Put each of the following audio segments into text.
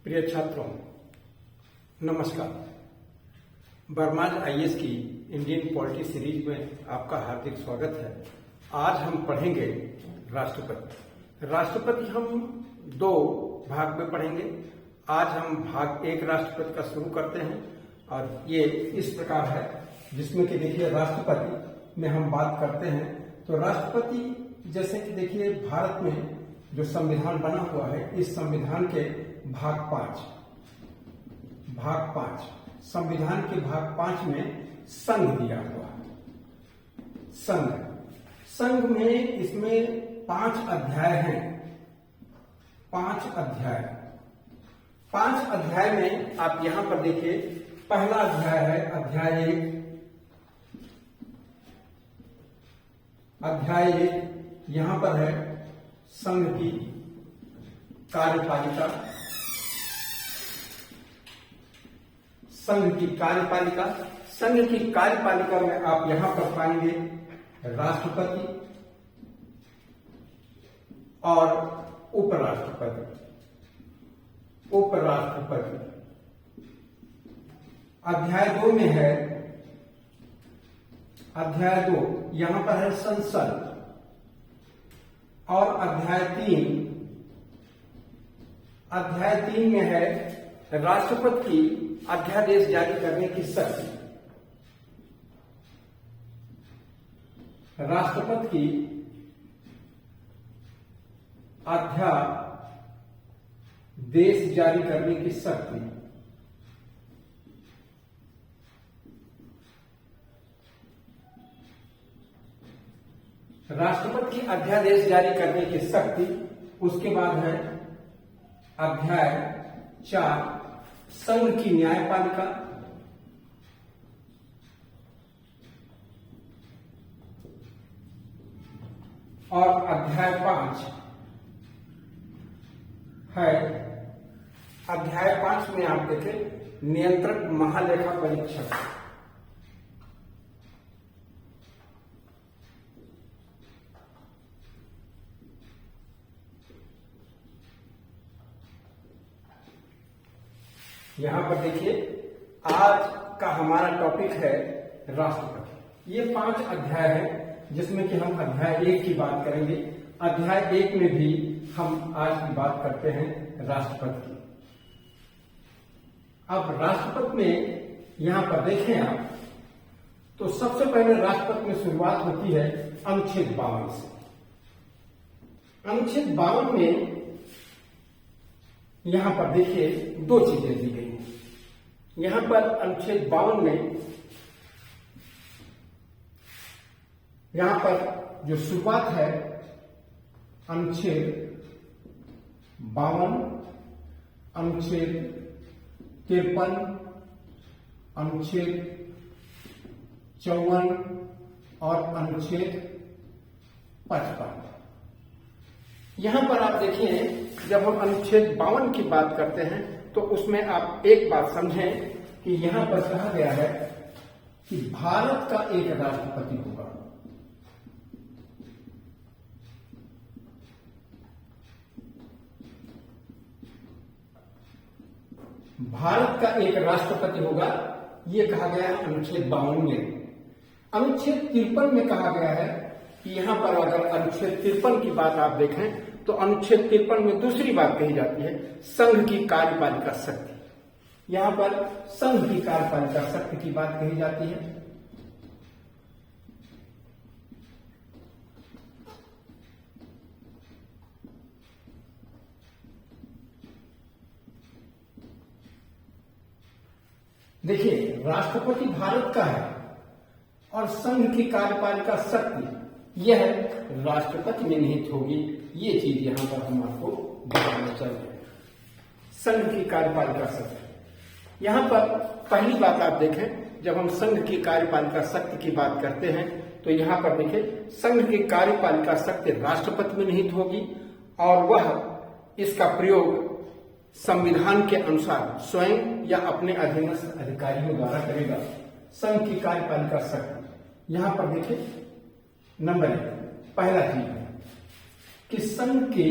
प्रिय छात्रों, नमस्कार। बरमाज आईएएस की इंडियन पॉलिटी सीरीज में आपका हार्दिक स्वागत है। आज हम पढ़ेंगे राष्ट्रपति। राष्ट्रपति हम दो भाग में पढ़ेंगे। आज हम भाग एक राष्ट्रपति का शुरू करते हैं और ये इस प्रकार है, जिसमें कि देखिए राष्ट्रपति में हम बात करते हैं। तो राष्ट्रपति जैसे कि देखिए भारत में जो संविधान बना हुआ है, इस संविधान के भाग पांच संविधान के भाग 5 में संघ दिया हुआ है। संघ में इसमें 5 अध्याय हैं। 5 अध्याय में आप यहां पर देखिए, पहला अध्याय है अध्याय 1। यहां पर है संघ की कार्यपालिका। संघ की कार्यपालिका में आप यहां पर पाएंगे राष्ट्रपति और उपराष्ट्रपति। अध्याय 2 में है, अध्याय 2 यहां पर है संसद। और अध्याय 3 में है राष्ट्रपति की अध्यादेश जारी करने की शक्ति। राष्ट्रपति की अध्यादेश जारी करने की शक्ति। राष्ट्रपति की अध्यादेश जारी करने की शक्ति। उसके बाद है अध्याय 4 संघ की न्यायपालिका। और अध्याय 5 है, अध्याय 5 में आप देखें नियंत्रक महालेखा परीक्षक। यहां पर देखिए आज का हमारा टॉपिक है राष्ट्रपति। ये 5 अध्याय है, जिसमें कि हम अध्याय 1 की बात करेंगे। अध्याय 1 में भी हम आज की बात करते हैं राष्ट्रपति की। अब राष्ट्रपति में यहां पर देखें आप, तो सबसे पहले राष्ट्रपति में शुरुआत होती है अनुच्छेद 52 से। अनुच्छेद 52 में यहां पर देखिए 2 चीजें दी गई हैं। यहां पर अनुच्छेद 52 में यहां पर जो शुरुआत है अनुच्छेद 52, अनुच्छेद 53, अनुच्छेद 54 और अनुच्छेद 55। यहां पर आप देखिए, जब हम अनुच्छेद 52 की बात करते हैं तो उसमें आप एक बात समझें कि यहां पर कहा गया है कि भारत का एक राष्ट्रपति होगा। भारत का एक राष्ट्रपति होगा, यह कहा गया है अनुच्छेद 52 में। अनुच्छेद 53 में कहा गया है कि यहां पर अगर अनुच्छेद 53 की बात आप देखें तो अनुच्छेद 53 में दूसरी बात कही जाती है, संघ की कार्यपालिका शक्ति। यहां पर संघ की कार्यपालिका शक्ति की बात कही जाती है। देखिए राष्ट्रपति भारत का है और संघ की कार्यपालिका शक्ति यह राष्ट्रपति में निहित होगी। ये चीज यहां पर हम आपको बताना चल रहे हैं। संघ की कार्यपालिका शक्ति, यहां पर पहली बात आप देखें, जब हम संघ की कार्यपालिका शक्ति की बात करते हैं तो यहां पर देखिए संघ की कार्यपालिका शक्ति राष्ट्रपति में निहित होगी और वह इसका प्रयोग संविधान के अनुसार स्वयं या अपने अधीनस्थ अधिकारियों द्वारा करेगा। संघ की कार्यपालिका शक्ति यहां पर देखिए नंबर 1 पहला चीज है कि संघ की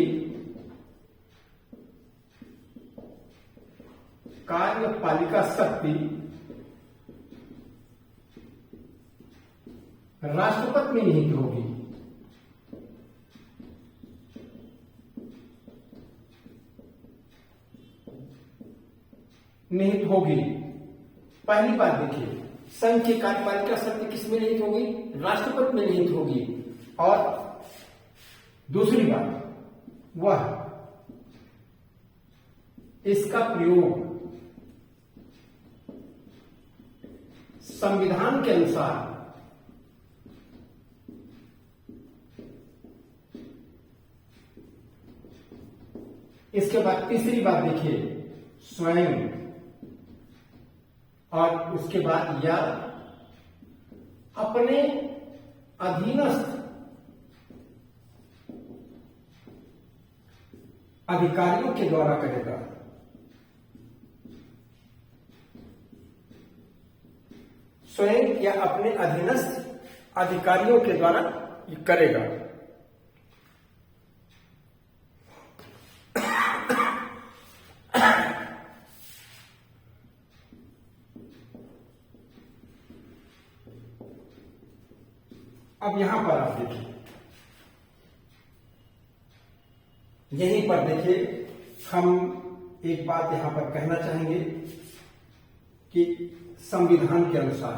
कार्यपालिका शक्ति राष्ट्रपति में निहित होगी। निहित होगी। पहली बात देखिए, संघ की कार्यपालिका शक्ति किस में निहित होगी? राष्ट्रपति में निहित होगी। और दूसरी बात वह इसका प्रयोग संविधान के अनुसार इसके बाद तीसरी बात देखिए, स्वयं, और उसके बाद या अपने अधीनस्थ अधिकारियों के द्वारा करेगा। स्वयं या अपने अधीनस्थ अधिकारियों के द्वारा करेगा। अब यहां पर आप देखिए, यहीं पर देखिए, हम एक बात यहां पर कहना चाहेंगे कि संविधान के अनुसार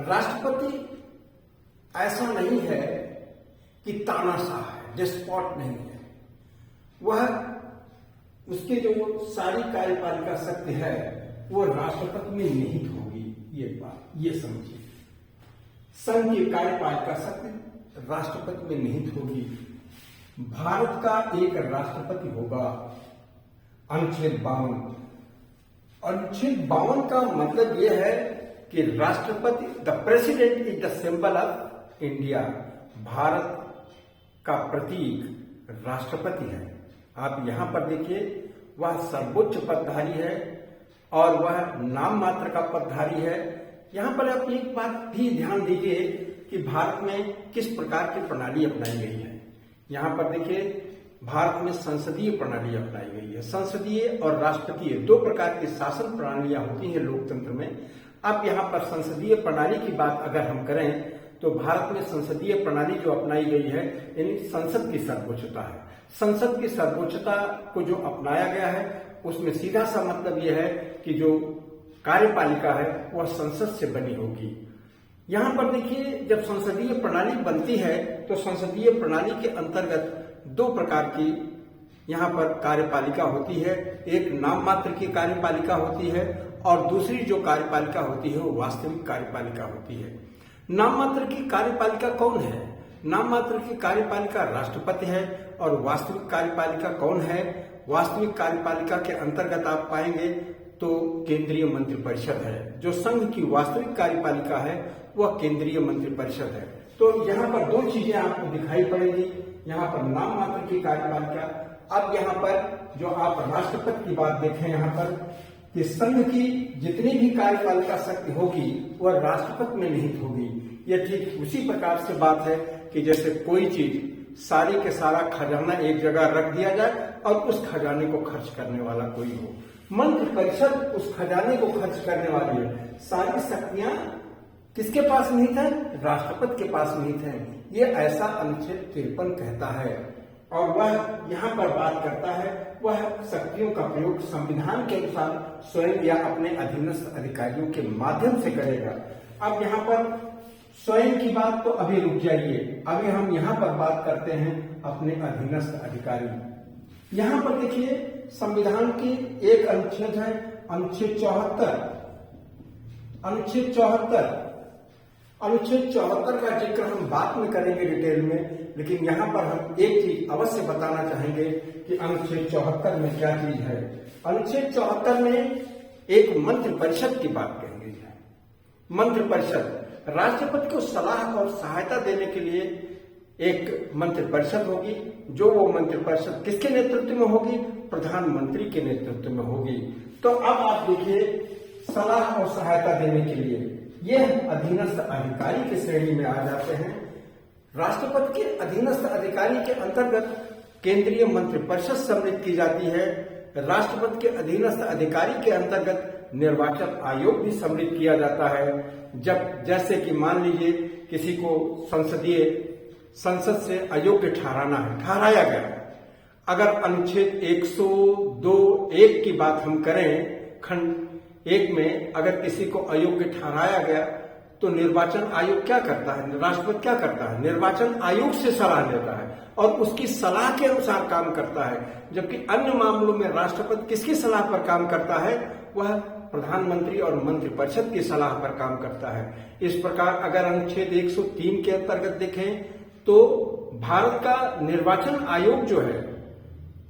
राष्ट्रपति ऐसा नहीं है कि तानाशाह है, डिस्पॉट नहीं है। वह उसके जो सारी कार्यपालिका शक्ति है वो राष्ट्रपति में निहित होगी। ये बात ये समझिए, संघ की कार्यपालिका शक्ति राष्ट्रपति में निहित होगी। भारत का एक राष्ट्रपति होगा। अनुच्छेद 52। अनुच्छेद 52 का मतलब यह है कि राष्ट्रपति, the president is the symbol of India. Bharat का प्रतीक राष्ट्रपति है। आप यहां पर देखिए, वह सर्वोच्च पदधारी है और वह नाम मात्र का पदधारी है। यहां पर आप एक बात भी ध्यान दीजिए कि भारत में किस प्रकार की प्रणाली अपनाई गई है। यहां पर देखिए, भारत में संसदीय प्रणाली अपनाई गई है। संसदीय और राष्ट्रपतीय दो प्रकार की शासन प्रणालियां होती हैं लोकतंत्र में। अब यहां पर संसदीय प्रणाली की बात अगर हम करें तो भारत में संसदीय प्रणाली जो अपनाई गई है, यानी संसद की सर्वोच्चता है। संसद की सर्वोच्चता को जो अपनाया गया है उसमें सीधा सा मतलब यह है कि जो कार्यपालिका है वह संसद से बनी होगी। यहां पर देखिए, जब संसदीय प्रणाली बनती है तो संसदीय प्रणाली के अंतर्गत दो प्रकार की यहां पर कार्यपालिका होती है। एक नाम मात्र की कार्यपालिका होती है और दूसरी जो कार्यपालिका होती है वो वास्तविक कार्यपालिका होती है। नाम मात्र की कार्यपालिका कौन है? नाम मात्र की कार्यपालिका राष्ट्रपति है। और वास्तविक कार्यपालिका कौन है? वास्तविक कार्यपालिका के अंतर्गत आप पाएंगे तो केंद्रीय मंत्रिपरिषद है। जो संघ की वास्तविक कार्यपालिका है वह केंद्रीय मंत्रिपरिषद है। तो यहाँ पर दो चीजें आपको दिखाई पड़ेगी। यहाँ पर नाम मात्र की कार्यपालिका। अब यहाँ पर जो आप राष्ट्रपति की बात देखें, यहाँ पर कि संघ की जितनी भी कार्यपालिका शक्ति होगी वह राष्ट्रपति में निहित होगी। यह ठीक उसी प्रकार से बात है कि जैसे कोई चीज सारी के सारा खजाना एक जगह रख दिया जाए और उस खजाने को खर्च करने वाला कोई हो। मंत्रिपरिषद उस खजाने को खर्च करने वाली है। सारी शक्तियां किसके पास निहित है? राष्ट्रपति के पास निहित है। ये ऐसा अनुच्छेद 53 कहता है। और वह यहाँ पर बात करता है, वह शक्तियों का प्रयोग संविधान के अनुसार स्वयं या अपने अधीनस्थ अधिकारियों के माध्यम से करेगा। अब यहाँ पर स्वयं की बात तो अभी रुक जाइए, अभी हम यहाँ पर बात करते हैं अपने अधीनस्थ अधिकारी। यहाँ पर देखिए, संविधान की एक अनुच्छेद है, अनुच्छेद 74। अनुच्छेद 74 अनुच्छेद 74 का जिक्र हम बाद में करेंगे डिटेल में, लेकिन यहाँ पर हम एक चीज अवश्य बताना चाहेंगे कि अनुच्छेद 74 में क्या चीज है। अनुच्छेद 74 में एक मंत्रिपरिषद की बात कही गई है। मंत्रिपरिषद राष्ट्रपति को सलाह और सहायता देने के लिए एक मंत्रिपरिषद होगी। जो वो मंत्रिपरिषद किसके नेतृत्व में होगी? प्रधानमंत्री के नेतृत्व में होगी। तो अब आप देखिए, सलाह और सहायता देने के लिए यह अधीनस्थ अधिकारी की श्रेणी में आ जाते हैं। राष्ट्रपति के अधीनस्थ अधिकारी के अंतर्गत केंद्रीय मंत्रिपरिषद सम्मिलित की जाती है। राष्ट्रपति के अधीनस्थ अधिकारी के अंतर्गत निर्वाचन आयोग भी सम्मिलित किया जाता है। जब जैसे कि मान लीजिए किसी को संसद से अयोग्य ठहराया गया, अगर अनुच्छेद 102(1) की बात हम करें, खंड 1 में अगर किसी को अयोग्य ठहराया गया तो निर्वाचन आयोग क्या करता है, राष्ट्रपति क्या करता है, निर्वाचन आयोग से सलाह लेता है और उसकी सलाह के अनुसार काम करता है। जबकि अन्य मामलों में राष्ट्रपति किसकी सलाह पर काम करता है, वह प्रधानमंत्री और मंत्रिपरिषद की सलाह पर काम करता है। इस प्रकार अगर अनुच्छेद 103 के अंतर्गत देखें तो भारत का निर्वाचन आयोग जो है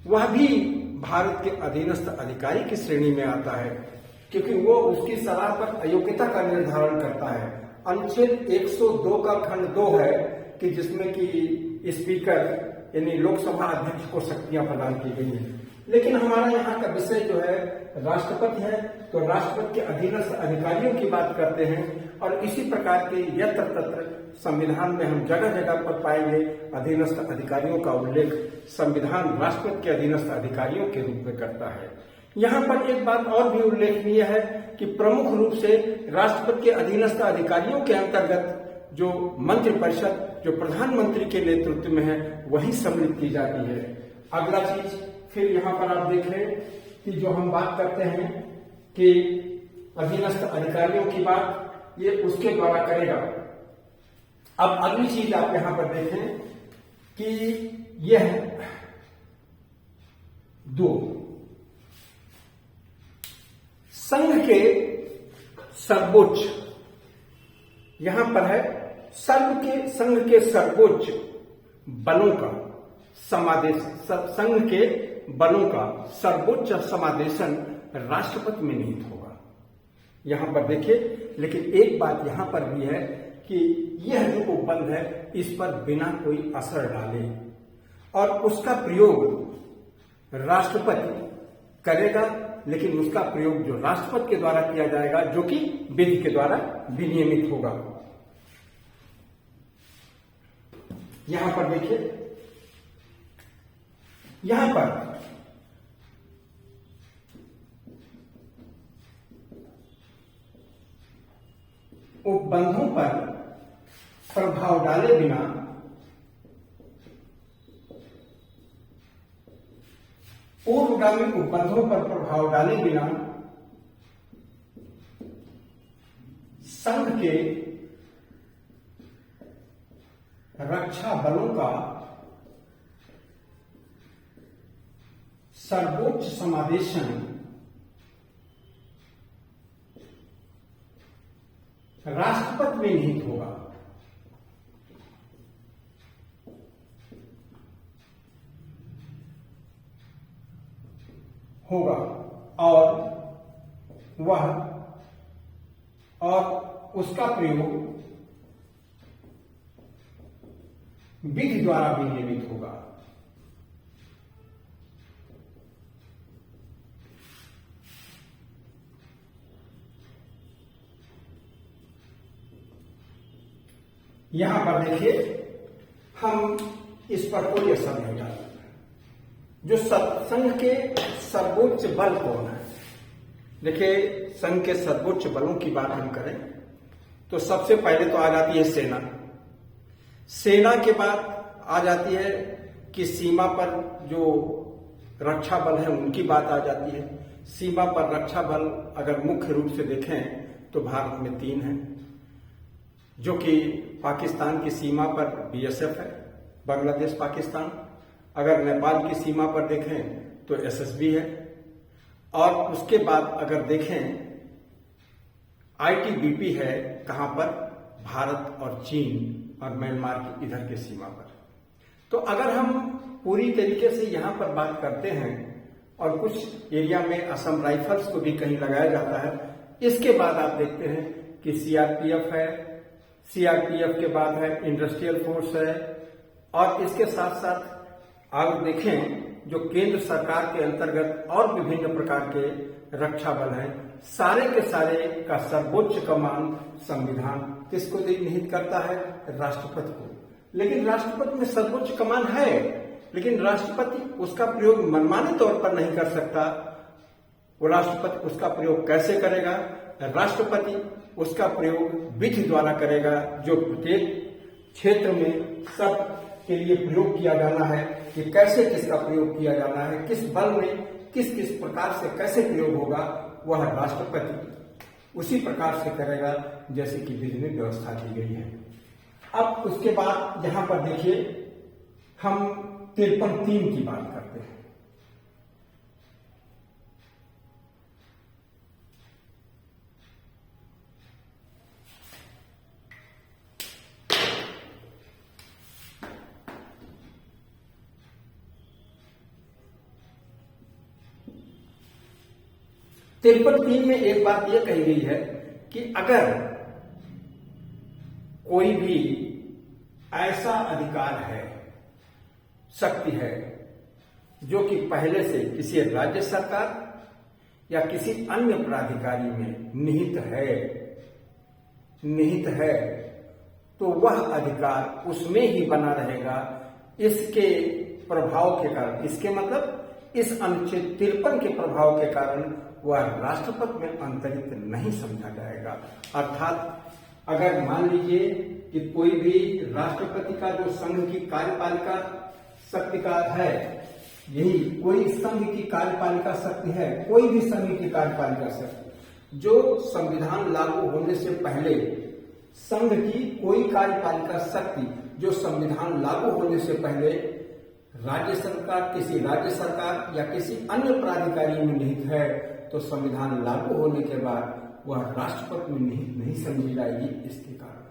वह भी भारत के अधीनस्थ अधिकारी की श्रेणी में आता है, क्योंकि वो उसकी सलाह पर अयोग्यता का निर्धारण करता है। अनुच्छेद 102 का खंड 2 है कि जिसमें कि स्पीकर यानी लोकसभा अध्यक्ष को शक्तियां प्रदान की गई हैं। लेकिन हमारा यहाँ का विषय जो है राष्ट्रपति है, तो राष्ट्रपति के अधीनस्थ अधिकारियों की बात करते हैं और इसी प्रकार के यत्र तत्र संविधान में हम जगह जगह पर पाएंगे अधीनस्थ अधिकारियों का उल्लेख संविधान राष्ट्रपति के अधीनस्थ अधिकारियों के रूप में करता है। यहाँ पर एक बात और भी उल्लेखनीय है कि प्रमुख रूप से राष्ट्रपति के अधीनस्थ अधिकारियों के अंतर्गत जो मंत्रिपरिषद जो प्रधानमंत्री के नेतृत्व में है वही सम्मिलित की जाती है। अगला चीज फिर यहाँ पर आप देख रहे कि जो हम बात करते हैं कि अधीनस्थ अधिकारियों की बात ये उसके द्वारा करेगा। अब अगली चीज आप यहाँ पर देखें कि यह 2 संघ के सर्वोच्च, यहां पर है संघ के सर्वोच्च बलों का समादेश, संघ के बलों का सर्वोच्च समादेशन राष्ट्रपति में निहित होगा। यहां पर देखिए, लेकिन एक बात यहां पर भी है कि यह जो उपबंध है इस पर बिना कोई असर डाले और उसका प्रयोग राष्ट्रपति करेगा, लेकिन उसका प्रयोग जो राष्ट्रपति के द्वारा किया जाएगा जो कि विधि के द्वारा विनियमित होगा। यहां पर देखिए, यहां पर उपबंधों पर प्रभाव डाले बिना पूर्वगामी उपबंधों पर प्रभाव डाले बिना संघ के रक्षा बलों का सर्वोच्च समादेशन राष्ट्रपति में निहित होगा और उसका प्रयोग विधि द्वारा विनियमित होगा। यहां पर देखिए, हम इस पर कोई असर नहीं डालेंगे। जो संघ के सर्वोच्च बल कौन है, देखिए संघ के सर्वोच्च बलों की बात हम करें तो सबसे पहले तो आ जाती है सेना। सेना के बाद आ जाती है कि सीमा पर जो रक्षा बल है उनकी बात आ जाती है। सीमा पर रक्षा बल अगर मुख्य रूप से देखें तो भारत में 3 हैं, जो कि पाकिस्तान की सीमा पर बीएसएफ है, बांग्लादेश पाकिस्तान। अगर नेपाल की सीमा पर देखें तो एसएसबी है, और उसके बाद अगर देखें आईटीबीपी है, कहां पर, भारत और चीन और म्यांमार की इधर के सीमा पर। तो अगर हम पूरी तरीके से यहां पर बात करते हैं और कुछ एरिया में असम राइफल्स को भी कहीं लगाया जाता है, इसके बाद आप देखते हैं कि सीआरपीएफ है, सीआरपीएफ के बाद है इंडस्ट्रियल फोर्स है, और इसके साथ साथ आप देखें जो केंद्र सरकार के अंतर्गत और विभिन्न प्रकार के रक्षा बल हैं, सारे के सारे का सर्वोच्च कमान संविधान किसको निहित करता है, राष्ट्रपति को। लेकिन राष्ट्रपति में सर्वोच्च कमान है, लेकिन राष्ट्रपति उसका प्रयोग मनमाने तौर पर नहीं कर सकता। वो राष्ट्रपति उसका प्रयोग कैसे करेगा? राष्ट्रपति उसका प्रयोग विधि द्वारा करेगा, जो प्रत्येक क्षेत्र में सब के लिए प्रयोग किया जाना है कि कैसे किसका प्रयोग किया जाना है, किस बल में किस किस प्रकार से कैसे प्रयोग होगा, वह राष्ट्रपति उसी प्रकार से करेगा जैसे कि विधि में व्यवस्था की गई है। अब उसके बाद यहां पर देखिए हम 53(3) की बात करते हैं। तिरपन 3 में एक बात यह कही गई है कि अगर कोई भी ऐसा अधिकार है, शक्ति है, जो कि पहले से किसी राज्य सरकार या किसी अन्य प्राधिकारी में निहित है, तो वह अधिकार उसमें ही बना रहेगा। इसके प्रभाव के कारण, इसके मतलब इस अनुच्छेद 53 के प्रभाव के कारण वह राष्ट्रपति में अंतरित नहीं समझा जाएगा। अर्थात अगर मान लीजिए कि कोई भी राष्ट्रपति का जो संघ की कार्यपालिका शक्ति का है, यही कोई संघ की कार्यपालिका शक्ति है, कोई भी संघ की कार्यपालिका शक्ति जो संविधान लागू होने से पहले, संघ की कोई कार्यपालिका शक्ति जो संविधान लागू होने से पहले राज्य सरकार, किसी राज्य सरकार या किसी अन्य प्राधिकारी में निहित है, तो संविधान लागू होने के बाद वह राष्ट्रपति में निहित नहीं समझी जाएगी। इसके कारण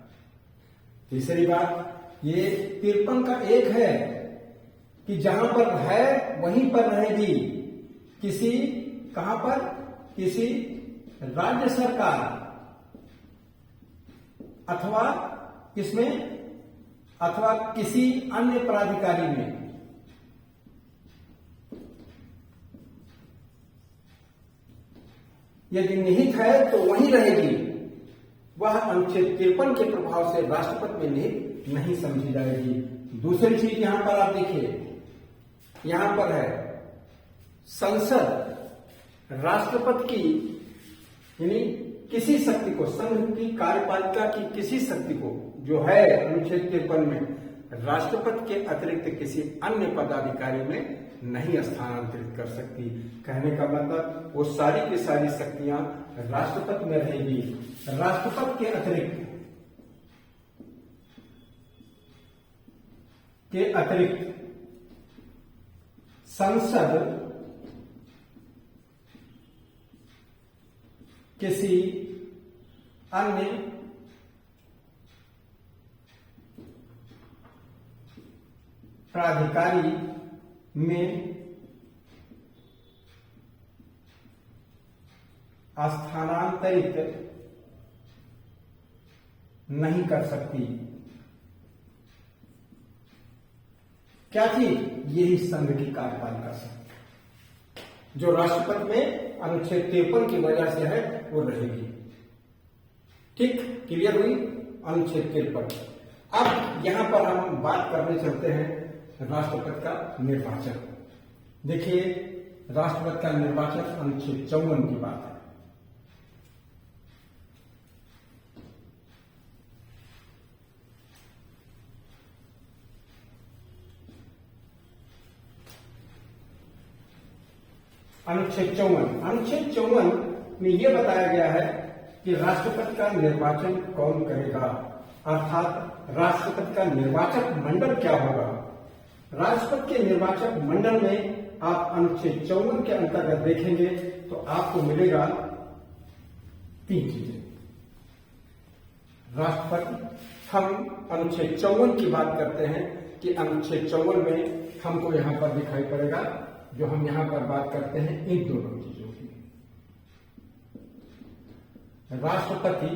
तीसरी बात, ये 53 का एक है कि जहां पर है वहीं पर रहेगी। कहां पर? किसी राज्य सरकार अथवा किसी अन्य प्राधिकारी में। यदि निहित है तो वहीं रहेगी, वह अनुच्छेद 53 के प्रभाव से राष्ट्रपति में निहित नहीं समझी जाएगी। दूसरी चीज यहां पर आप देखिए, यहां पर है संसद राष्ट्रपति की यानी किसी शक्ति को, संघ की कार्यपालिका की किसी शक्ति को जो है अनुच्छेद 53 में, राष्ट्रपति के अतिरिक्त किसी अन्य पदाधिकारी में नहीं स्थानांतरित कर सकती। कहने का मतलब वो सारी की सारी शक्तियां राष्ट्रपति में रहेगी। राष्ट्रपति के अतिरिक्त संसद किसी अन्य प्राधिकारी में स्थानांतरित नहीं कर सकती। क्या चीज? यही संघ की कार्यपालिका शक्ति जो राष्ट्रपति में अनुच्छेद 53 की वजह से है, वो रहेगी। ठीक, क्लियर हुई अनुच्छेद 53। अब यहां पर हम बात करने चलते हैं राष्ट्रपति का निर्वाचन। देखिए, राष्ट्रपति का निर्वाचन अनुच्छेद 54 की बात है। अनुच्छेद 54 में यह बताया गया है कि राष्ट्रपति का निर्वाचन कौन करेगा, अर्थात राष्ट्रपति का निर्वाचक मंडल क्या होगा। राष्ट्रपति के निर्वाचक मंडल में आप अनुच्छेद 54 के अंतर्गत देखेंगे तो आपको मिलेगा 3 चीजें। राष्ट्रपति, हम अनुच्छेद 54 की बात करते हैं कि अनुच्छेद 54 में हमको यहां पर दिखाई पड़ेगा, जो हम यहां पर बात करते हैं इन दोनों चीजों की। राष्ट्रपति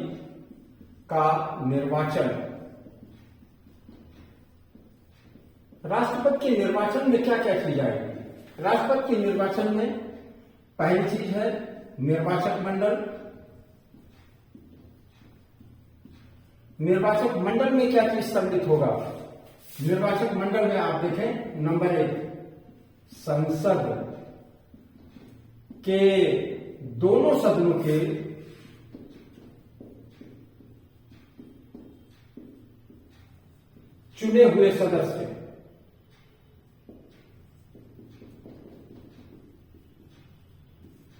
का निर्वाचन, राष्ट्रपति के निर्वाचन में क्या क्या की जाएगी। राष्ट्रपति के निर्वाचन में पहली चीज है निर्वाचक मंडल। निर्वाचक मंडल में क्या चीज सम्मिलित होगा। निर्वाचक मंडल में आप देखें, नंबर 1 संसद के दोनों सदनों के चुने हुए सदस्य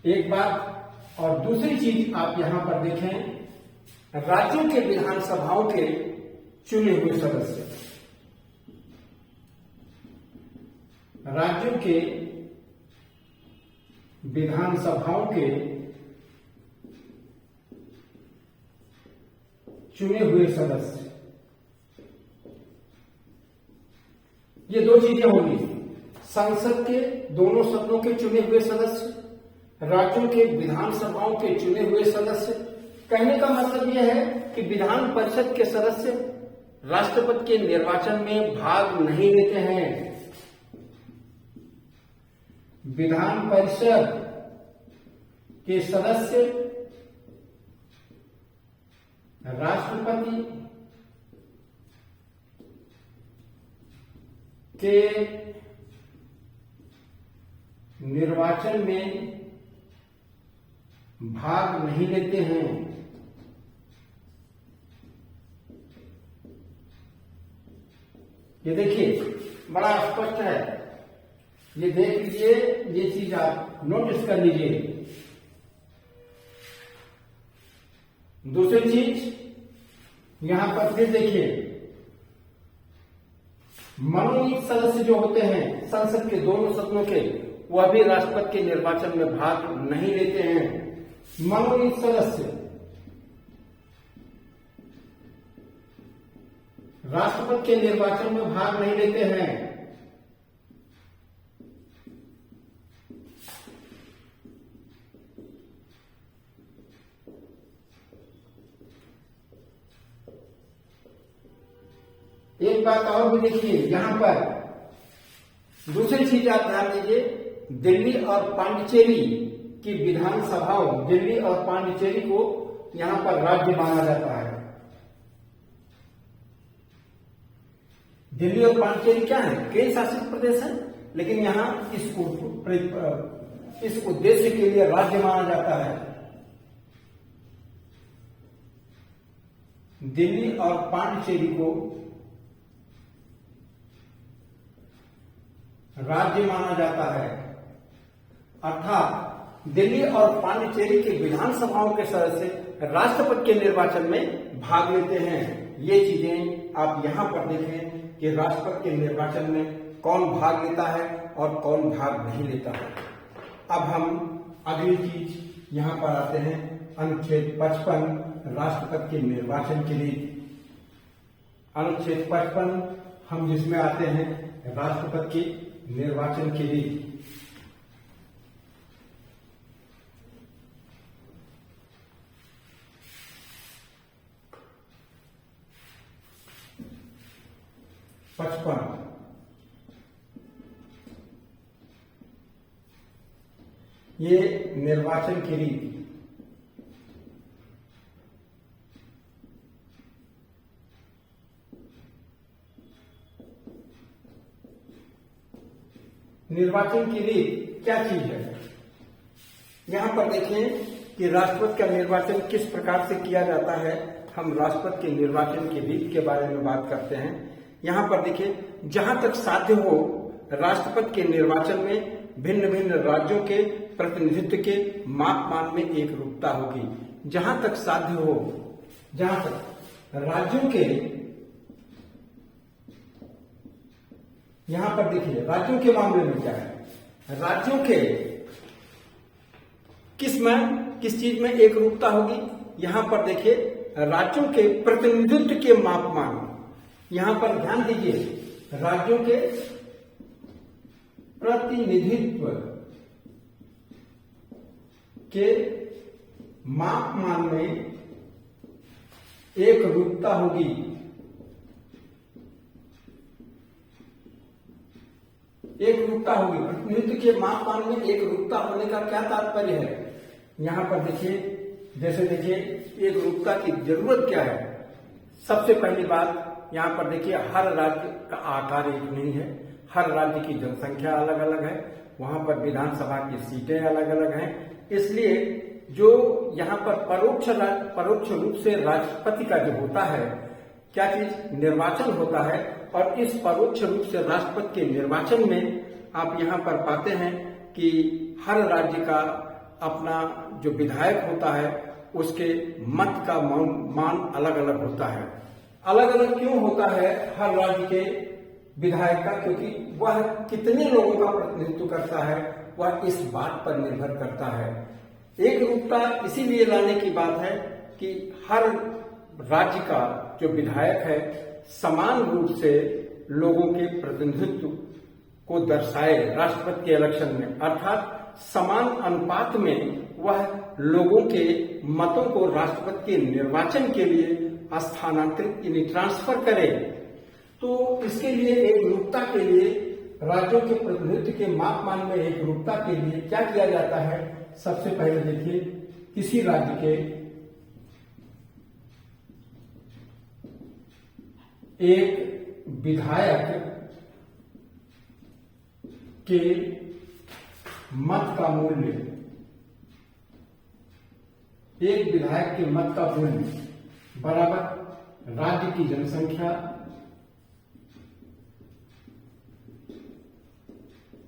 एक बात। और दूसरी चीज आप यहां पर देखें, राज्यों के विधानसभाओं के चुने हुए सदस्य, राज्यों के विधानसभाओं के चुने हुए सदस्य, ये दो चीजें होंगी। संसद के दोनों सदनों के चुने हुए सदस्य, राज्यों के विधानसभाओं के चुने हुए सदस्य। कहने का मतलब यह है कि विधान परिषद के सदस्य राष्ट्रपति के निर्वाचन में भाग नहीं लेते हैं। विधान परिषद के सदस्य राष्ट्रपति के निर्वाचन में भाग नहीं लेते हैं। ये देखिए बड़ा स्पष्ट है, ये देख लीजिए, ये चीज आप नोटिस कर लीजिए। दूसरी चीज यहां पर फिर देखिए, मनोनीत सदस्य जो होते हैं संसद के दोनों सदनों के, वह भी राष्ट्रपति के निर्वाचन में भाग नहीं लेते हैं। मनोनीत सदस्य राष्ट्रपति के निर्वाचन में भाग नहीं लेते हैं। एक बात और भी देखिए यहां पर, दूसरी चीज आप ध्यान दीजिए, दिल्ली और पांडिचेरी की विधानसभाओं, दिल्ली और पांडिचेरी को यहां पर राज्य माना जाता है। दिल्ली और पांडिचेरी क्या है? केंद्र शासित प्रदेश है, लेकिन यहां इस उद्देश्य के लिए राज्य माना जाता है। दिल्ली और पांडिचेरी को राज्य माना जाता है, अर्थात दिल्ली और पांडिचेरी के विधानसभाओं के सदस्य राष्ट्रपति के निर्वाचन में भाग लेते हैं। ये चीजें आप यहां पर देखें कि राष्ट्रपति के निर्वाचन में कौन भाग लेता है और कौन भाग नहीं लेता है। अब हम अगली चीज यहां पर आते हैं, अनुच्छेद 55 राष्ट्रपति के निर्वाचन के लिए। अनुच्छेद 55 हम जिसमें आते हैं राष्ट्रपति के निर्वाचन के लिए। ये निर्वाचन के लिए क्या चीज है? यहां पर देखें कि राष्ट्रपति का निर्वाचन किस प्रकार से किया जाता है। हम राष्ट्रपति के निर्वाचन की रीत के बारे में बात करते हैं। यहां पर देखिए, जहां तक साध्य हो राष्ट्रपति के निर्वाचन में भिन्न भिन्न राज्यों के प्रतिनिधित्व के मापमान में एक रूपता होगी। जहां तक साध्य हो, जहां तक राज्यों के, यहां पर देखिए राज्यों के मामले में क्या है, राज्यों के किस चीज में एक रूपता होगी। यहां पर देखिए राज्यों के प्रतिनिधित्व के मापमान, यहां पर ध्यान दीजिए, राज्यों के प्रतिनिधित्व के मापमान में एक रूपता होगी। प्रतिनिधित्व के मापमान में एक रूपता होने का क्या तात्पर्य है? यहां पर देखिए, जैसे देखिए एक रूपता की जरूरत क्या है। सबसे पहली बात यहां पर देखिए, हर राज्य का आकार एक नहीं है, हर राज्य की जनसंख्या अलग अलग है, वहां पर विधानसभा की सीटें अलग अलग हैं, इसलिए जो यहाँ पर परोक्ष रूप से राष्ट्रपति का जो होता है क्या चीज निर्वाचन होता है, और इस परोक्ष रूप से राष्ट्रपति के निर्वाचन में आप यहाँ पर पाते हैं कि हर राज्य का अपना जो विधायक होता है उसके मत का मान अलग अलग होता है। अलग अलग क्यों होता है हर राज्य के विधायक का? क्योंकि वह कितने लोगों का प्रतिनिधित्व करता है वह इस बात पर निर्भर करता है। एक रूपता इसीलिए लाने की बात है कि हर राज्य का जो विधायक है समान रूप से लोगों के प्रतिनिधित्व को दर्शाए राष्ट्रपति के इलेक्शन में, अर्थात समान अनुपात में वह लोगों के मतों को राष्ट्रपति के निर्वाचन के लिए स्थानांतरित यानी ट्रांसफर करे। तो इसके लिए एक रूपता के लिए राज्यों के प्रतिनिधित्व के मापमान में एक रूपता के लिए क्या किया जाता है? सबसे पहले देखिए, किसी राज्य के एक विधायक के मत का मूल्य, एक विधायक के मत का मूल्य बराबर राज्य की जनसंख्या,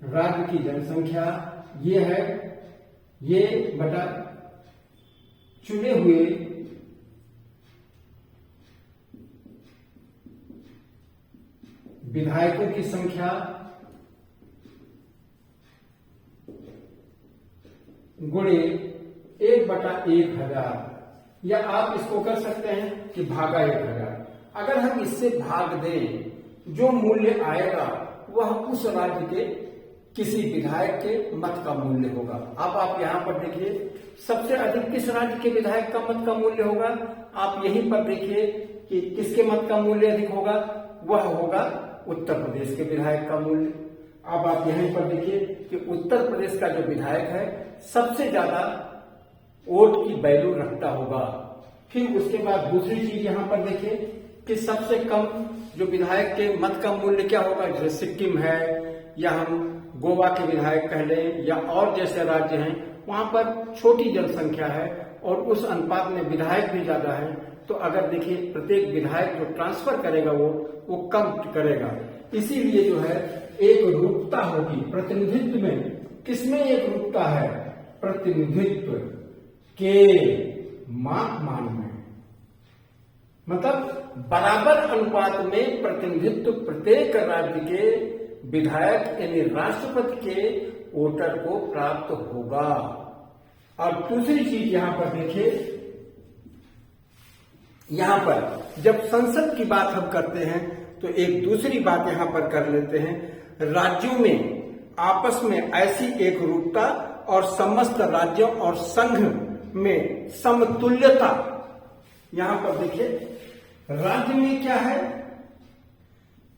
राज्य की जनसंख्या ये है, ये बटा चुने हुए विधायकों की संख्या गुणे 1/1000, या आप इसको कर सकते हैं कि भागा 1000। अगर हम इससे भाग दें जो मूल्य आएगा वह उस राज्य के किसी विधायक के मत का मूल्य होगा। अब आप यहां पर देखिए सबसे अधिक किस राज्य के विधायक का मत का मूल्य होगा? आप यहीं पर देखिए कि किसके मत का मूल्य अधिक होगा, वह होगा उत्तर प्रदेश के विधायक का मूल्य। अब आप यहीं पर देखिए कि उत्तर प्रदेश का जो विधायक है सबसे ज्यादा वोट की वैल्यू रखता होगा। फिर उसके बाद दूसरी चीज यहां पर देखिए कि सबसे कम जो विधायक के मत का मूल्य क्या होगा, जैसे सिक्किम है या हम गोवा के विधायक कह लें या और जैसे राज्य हैं वहां पर छोटी जनसंख्या है और उस अनुपात में विधायक भी ज्यादा है। तो अगर देखिए प्रत्येक विधायक जो ट्रांसफर करेगा वो कम करेगा, इसीलिए जो है एक रूपता होगी प्रतिनिधित्व में। किसमें एक रूपता है? प्रतिनिधित्व के मान में, मतलब बराबर अनुपात में प्रतिनिधित्व प्रत्येक राज्य के विधायक यानी राष्ट्रपति के वोटर को प्राप्त होगा। और दूसरी चीज यहां पर देखिए, यहां पर जब संसद की बात हम करते हैं तो एक दूसरी बात यहां पर कर लेते हैं। राज्यों में आपस में ऐसी एक रूपता और समस्त राज्यों और संघ में समतुल्यता। यहां पर देखिए राज्य में क्या है?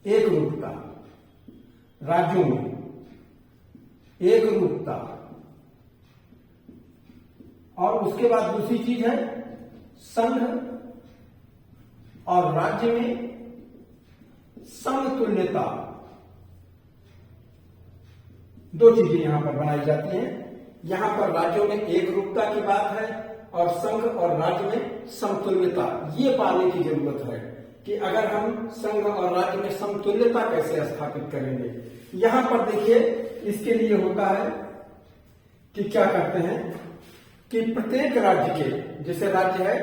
एक रूपता, राज्यों में एक रूपता, और उसके बाद दूसरी चीज है संघ और राज्य में समतुल्यता। दो चीजें यहां पर बनाई जाती हैं। यहां पर राज्यों में एक रूपता की बात है और संघ और राज्य में समतुल्यता। ये पाने की जरूरत है कि अगर हम संघ और राज्य में समतुल्यता कैसे स्थापित करेंगे। यहां पर देखिए इसके लिए होता है कि क्या करते हैं कि प्रत्येक राज्य के, जैसे राज्य है,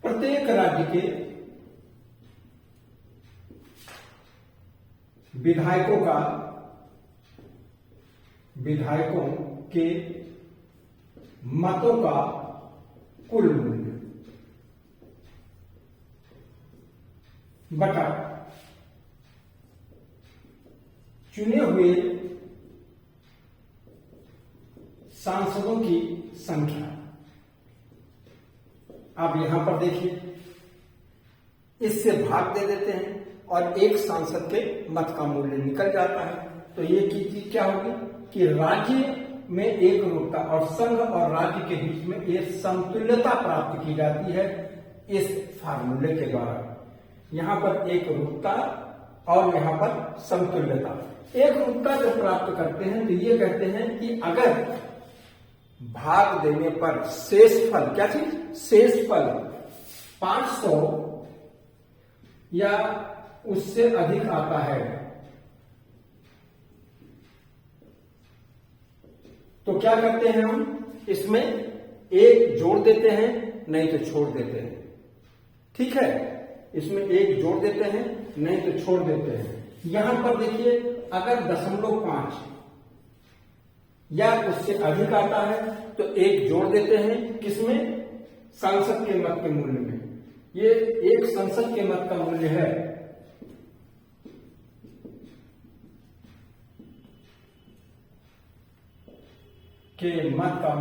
प्रत्येक राज्य के विधायकों के मतों का कुल मूल्य बटा चुने हुए सांसदों की संख्या। आप यहां पर देखिए इससे भाग दे देते हैं और एक सांसद के मत का मूल्य निकल जाता है। तो ये चीज क्या होगी कि राज्य में एक रूपता और संघ और राज्य के बीच में एक समतुल्यता प्राप्त की जाती है इस फार्मूले के द्वारा। यहां पर एक रूपता और यहाँ पर समतुल्यता। एक रूपता जब प्राप्त करते हैं तो ये कहते हैं कि अगर भाग देने पर शेषफल, क्या चीज, शेषफल 500 या उससे अधिक आता है तो क्या करते हैं हम, इसमें एक जोड़ देते हैं, नहीं तो छोड़ देते हैं। ठीक है, इसमें एक जोड़ देते हैं, नहीं तो छोड़ देते हैं। यहां पर देखिए, अगर 0.5 या उससे अधिक आता है तो एक जोड़ देते हैं, किसमें, संसद के मत के मूल्य में। ये एक संसद के मत का मूल्य है, के मत का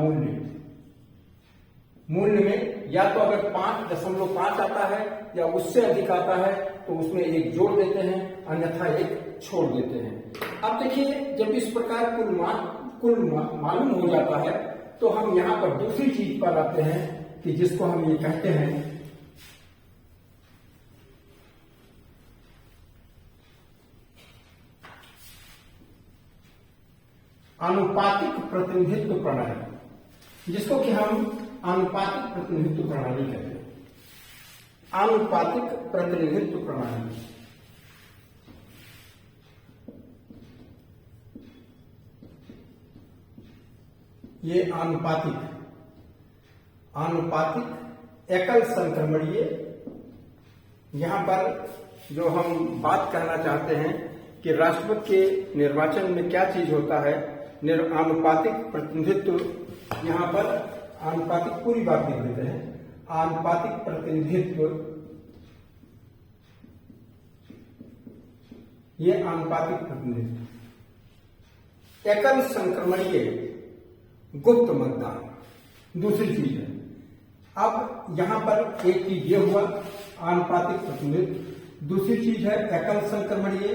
मूल्य में या तो अगर 5.5 आता है या उससे अधिक आता है तो उसमें एक जोड़ देते हैं, अन्यथा एक छोड़ देते हैं। अब देखिए, जब इस प्रकार कुल मालूम हो जाता है तो हम यहां पर दूसरी चीज पर आते हैं कि जिसको हम ये कहते हैं आनुपातिक प्रतिनिधित्व प्रणाली, जिसको कि हम आनुपातिक प्रतिनिधित्व प्रणाली कहते हैं। आनुपातिक प्रतिनिधित्व प्रणाली, ये आनुपातिक एकल संक्रमणीय, यहां पर जो हम बात कहना चाहते हैं कि राष्ट्रपति के निर्वाचन में क्या चीज होता है, आनुपातिक प्रतिनिधित्व। यहां पर आनुपातिक, पूरी बात लिख देते हैं, आनुपातिक प्रतिनिधित्व, ये आनुपातिक प्रतिनिधित्व। एकल संक्रमणीय गुप्त मतदान दूसरी चीज है। अब यहां पर एक चीज ये हुआ आनुपातिक प्रतिनिधित्व, दूसरी चीज है एकल संक्रमणीय,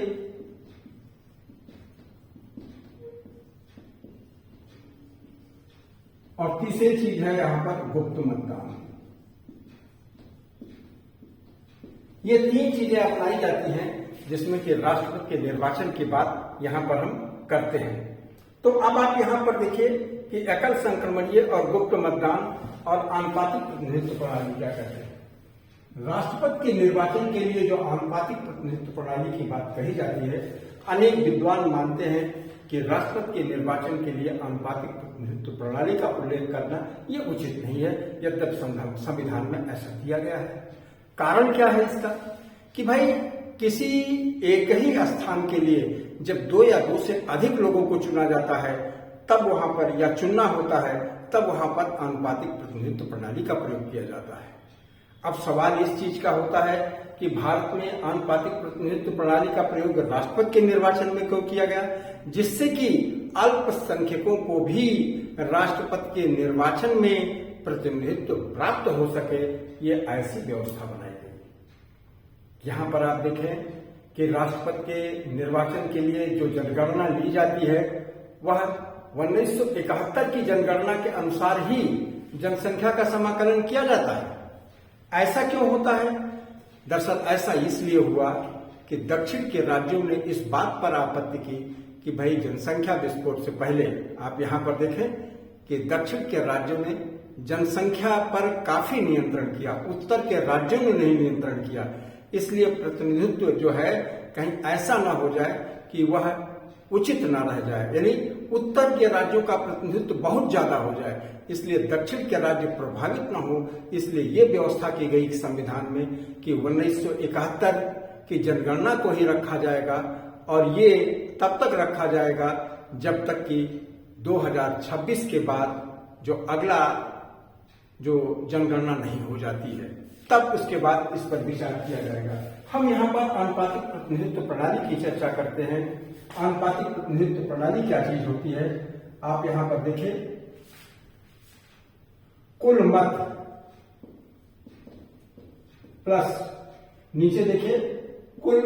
और तीसरी चीज है यहां पर गुप्त मतदान। ये तीन चीजें अपनाई जाती हैं जिसमें कि राष्ट्रपति के निर्वाचन की बात यहां पर हम करते हैं। तो अब आप यहां पर देखिए कि एकल संक्रमणीय और गुप्त मतदान और आनुपातिक प्रतिनिधित्व प्रणाली क्या कहते हैं। राष्ट्रपति के निर्वाचन के लिए जो आनुपातिक प्रतिनिधित्व प्रणाली की बात कही जाती है, अनेक विद्वान मानते हैं कि राष्ट्रपति के निर्वाचन के लिए आनुपातिक प्रतिनिधित्व प्रणाली का उल्लेख करना ये उचित नहीं है, यद्यपि संविधान में ऐसा किया गया है। कारण क्या है इसका, कि भाई किसी एक ही स्थान के लिए जब 2 या 2 से अधिक लोगों को चुना जाता है तब वहां पर, या चुनना होता है तब वहां पर आनुपातिक प्रतिनिधित्व प्रणाली का प्रयोग किया जाता है। अब सवाल इस चीज का होता है कि भारत में आनुपातिक प्रतिनिधित्व प्रणाली का प्रयोग राष्ट्रपति के निर्वाचन में क्यों किया गया, जिससे कि अल्पसंख्यकों को भी राष्ट्रपति के निर्वाचन में प्रतिनिधित्व प्राप्त हो सके, ये ऐसी व्यवस्था बनाई गई। यहां पर आप देखें कि राष्ट्रपति के निर्वाचन के लिए जो जनगणना ली जाती है वह 1971 की जनगणना के अनुसार ही जनसंख्या का समाकलन किया जाता है। ऐसा क्यों होता है? दरअसल ऐसा इसलिए हुआ कि दक्षिण के राज्यों ने इस बात पर आपत्ति की कि भाई जनसंख्या विस्फोट से पहले, आप यहां पर देखें कि दक्षिण के राज्यों ने जनसंख्या पर काफी नियंत्रण किया, उत्तर के राज्यों ने नहीं नियंत्रण किया। इसलिए प्रतिनिधित्व जो है कहीं ऐसा ना हो जाए कि वह उचित ना रह जाए, यानी उत्तर के राज्यों का प्रतिनिधित्व बहुत ज्यादा हो जाए, इसलिए दक्षिण के राज्य प्रभावित ना हो। इसलिए ये व्यवस्था की गई संविधान में कि 1971 की जनगणना को ही रखा जाएगा, और ये तब तक रखा जाएगा जब तक कि 2026 के बाद जो अगला जो जनगणना नहीं हो जाती है, तब उसके बाद इस पर विचार किया जाएगा। हम यहाँ पर आनुपातिक प्रतिनिधित्व प्रणाली की चर्चा करते हैं। आनुपातिक प्रतिनिधित्व प्रणाली क्या चीज होती है, आप यहां पर देखें, कुल मत प्लस, नीचे देखिए, कुल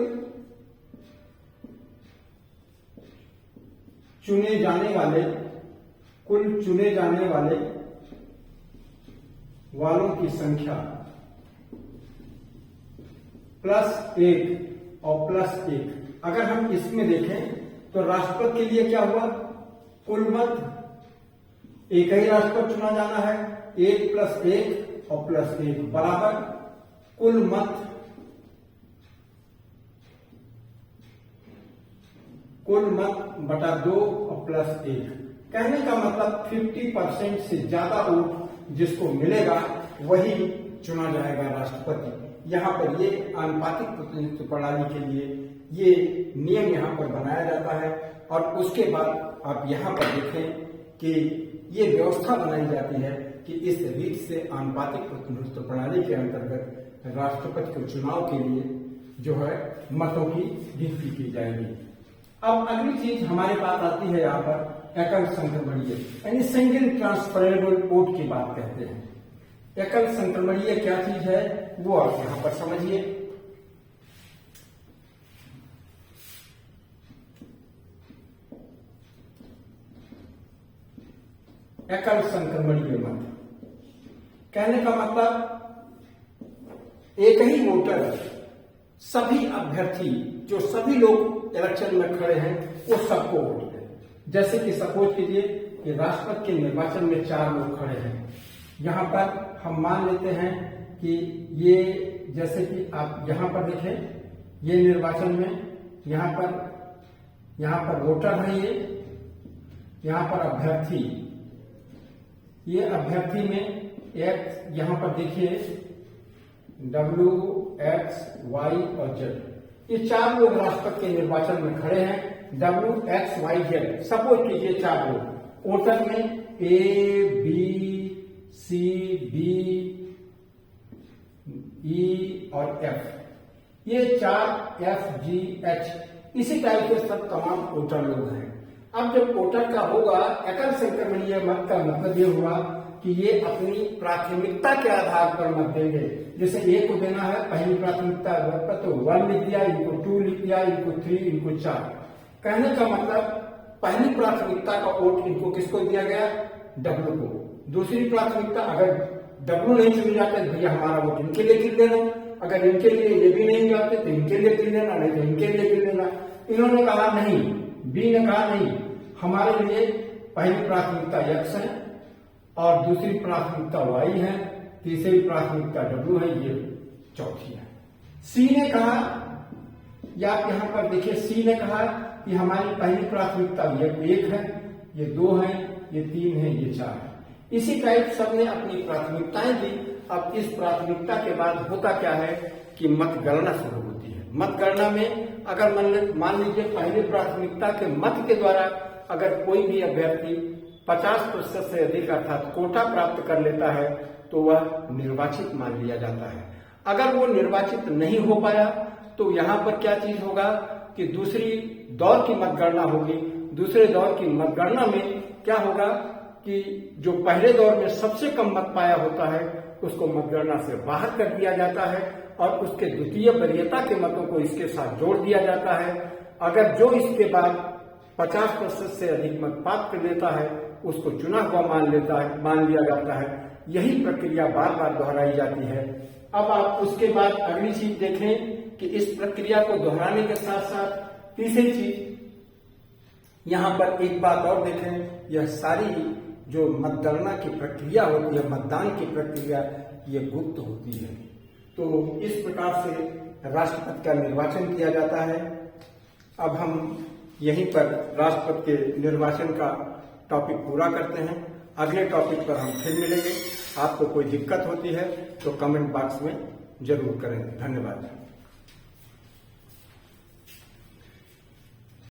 चुने जाने वाले वालों की संख्या प्लस 1 और प्लस 1। अगर हम इसमें देखें तो राष्ट्रपति के लिए क्या हुआ, कुल मत एक ही राष्ट्रपति चुना जाना है, 1 + 1 और प्लस 1 बराबर कुल मत बटा 2 और प्लस 1। कहने का मतलब 50% से ज्यादा वोट जिसको मिलेगा वही चुना जाएगा राष्ट्रपति। यहाँ पर ये आनुपातिक प्रतिनिधित्व प्रणाली के लिए ये नियम यहाँ पर बनाया जाता है। और उसके बाद आप यहाँ पर देखें कि ये व्यवस्था बनाई जाती है कि इस रीत से आनुपातिक प्रतिनिधित्व प्रणाली के अंतर्गत राष्ट्रपति के चुनाव के लिए जो है मतों की गिनती की जाएगी। अब अगली चीज हमारे पास आती है यहाँ पर एकल संक्रमणीय, यानी सिंगल ट्रांसफरेबल वोट की बात कहते हैं। एकल संक्रमणीय क्या चीज है वो आप यहां पर समझिए। एकल संक्रमणीय मत कहने का मतलब एक ही वोटर सभी अभ्यर्थी जो सभी लोग इलेक्शन में खड़े हैं वो सबको वोट दें। जैसे कि सपोज कीजिए कि राष्ट्रपति के निर्वाचन में 4 लोग खड़े हैं। यहाँ पर हम मान लेते हैं कि ये जैसे कि आप यहाँ पर देखें, ये निर्वाचन में यहाँ पर वोटर है, ये यहाँ पर अभ्यर्थी, ये अभ्यर्थी में एक्स, यहाँ पर देखिए W, X, Y और Z, ये 4 लोग राष्ट्रपति के निर्वाचन में खड़े हैं। W, X, Y, Z suppose कीजिए 4 लोग वोटर में A, B, C, D, E और F, ये 4 F, G, H इसी टाइप के सब तमाम वोटर लोग हैं। अब जब वोटर का होगा एकल संक्रमणीय मत का मतलब ये हुआ कि ये अपनी प्राथमिकता के आधार पर मत देंगे। जैसे ए को देना है पहली प्राथमिकता तो 1 लिख दिया, इनको 2 लिख दिया, इनको 3, इनको 4। कहने का मतलब पहली प्राथमिकता का वोट इनको किसको दिया गया, W को। दूसरी प्राथमिकता अगर W नहीं चुने जाते तो भैया हमारा वोट इनके लिए गिन लेना, अगर इनके लिए ये भी नहीं जाते तो इनके लिए गिन लेना, नहीं तो इनके लिए गिन लेना। इन्होंने कहा नहीं, बी ने कहा नहीं, हमारे लिए पहली प्राथमिकता X है और दूसरी प्राथमिकता Y है, तीसरी प्राथमिकता W है, ये चौथी है। सी ने कहा, या आप यहां पर देखिए सी ने कहा कि हमारी पहली प्राथमिकता ये 1 है, ये 2 है, ये 3 है, ये 4 है। इसी टाइप सबने अपनी प्राथमिकताएं दी। अब इस प्राथमिकता के बाद होता क्या है कि मतगणना शुरू होती है। मतगणना में अगर मान लीजिए पहली प्राथमिकता के मत के द्वारा अगर कोई भी अभ्यर्थी 50% से अधिक अर्थात कोटा प्राप्त कर लेता है तो वह निर्वाचित मान लिया जाता है। अगर वो निर्वाचित नहीं हो पाया तो यहाँ पर क्या चीज होगा कि दूसरी दौर की मतगणना होगी। दूसरे दौर की मतगणना में क्या होगा कि जो पहले दौर में सबसे कम मत पाया होता है उसको मतगणना से बाहर कर दिया जाता है और उसके द्वितीय वरीयता के मतों को इसके साथ जोड़ दिया जाता है। अगर जो इसके बाद 50% से अधिक मत प्राप्त कर लेता है उसको चुना हुआ मान लिया जाता है। यही प्रक्रिया बार बार दोहराई जाती है। अब आप उसके बाद अगली चीज देखें कि इस प्रक्रिया को दोहराने के साथ साथ तीसरी चीज यहाँ पर एक बात और देखें, यह सारी जो मतगणना की प्रक्रिया होती है, मतदान की प्रक्रिया, ये गुप्त होती है। तो इस प्रकार से राष्ट्रपति का निर्वाचन किया जाता है। अब हम यहीं पर राष्ट्रपति के निर्वाचन का टॉपिक पूरा करते हैं। अगले टॉपिक पर हम फिर मिलेंगे। आपको कोई दिक्कत होती है तो कमेंट बॉक्स में जरूर करें। धन्यवाद।